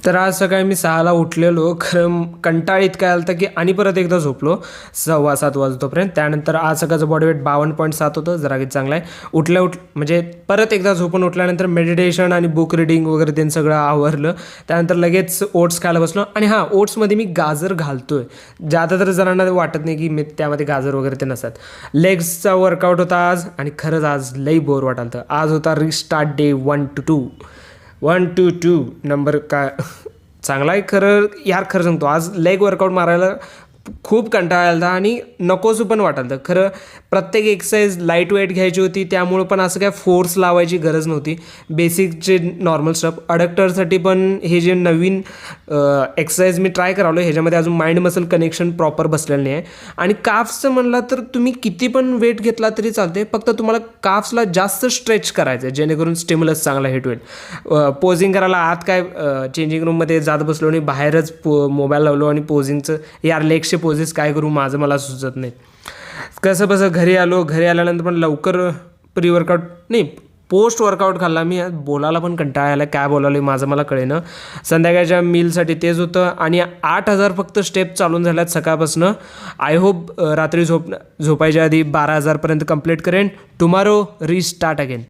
तर आज सकाळी मी 6ला उठलेलो. खरं कंटाळा इतका आला होता की आणि परत एकदा झोपलो 6:15 वाजतोपर्यंत. त्यानंतर आज सकाळचं बॉडी वेट 52.7 होतं, जरा काही चांगलं आहे. म्हणजे परत एकदा झोपून उठल्यानंतर मेडिटेशन आणि बुक रिडिंग वगैरे ते सगळं आवरलं. त्यानंतर लगेच ओट्स खायला बसलो आणि हां, ओट्समध्ये मी गाजर घालतोय. ज्यादा तर जणांना वाटत नाही की मी त्यामध्ये गाजर वगैरे ते नसतात. लेग्सचा वर्कआउट होता आज आणि खरंच आज लई बोर वाटालं होतं. आज होता restart day 1 to 2. 1 to 2 number काय चांगला आहे. खरं यार, खरं सांगतो आज लेग वर्कआउट मारायला खूप कंटाळा आला होता आणि नकोसं पण वाटायला होतं. खरं प्रत्येक एक्सरसाइज लाईट वेट घ्यायची होती, त्यामुळं पण असं काय फोर्स लावायची गरज नव्हती. बेसिक जे नॉर्मल स्टफ अडक्टरसाठी पण हे जे नवीन एक्सरसाइज मी ट्राय करावलं ह्याच्यामध्ये अजून माइंड मसल कनेक्शन प्रॉपर बसलेलं नाही आहे. आणि काफ्सचं म्हणलं तर तुम्ही किती पण वेट घेतला तरी चालते, फक्त तुम्हाला काफ्सला जास्त स्ट्रेच करायचं आहे जेणेकरून स्टिम्युलस चांगला हिट होईल. पोझिंग करायला आत काय चेंजिंग रूममध्ये जात बसलो आणि बाहेरच मोबाईल लावलो आणि पोझिंगचं यार लेग्सचे पोझेस काय करू माझं मला सुचत नाही. कसं बसं घरी आल्यानंतर पण लवकर प्री वर्कआउट नाही पोस्ट वर्कआउट खाल्ला मी. बोलायला पण कंटाळा आला, काय बोलावलं माझं मला कळेना. संध्याकाळच्या मीलसाठी तेच होतं आणि 8,000 फक्त स्टेप चालून झाल्यात सकाळपासून. आय होप रात्री झोपायच्या आधी 12,000पर्यंत कंप्लीट करेन. Tomorrow restart again.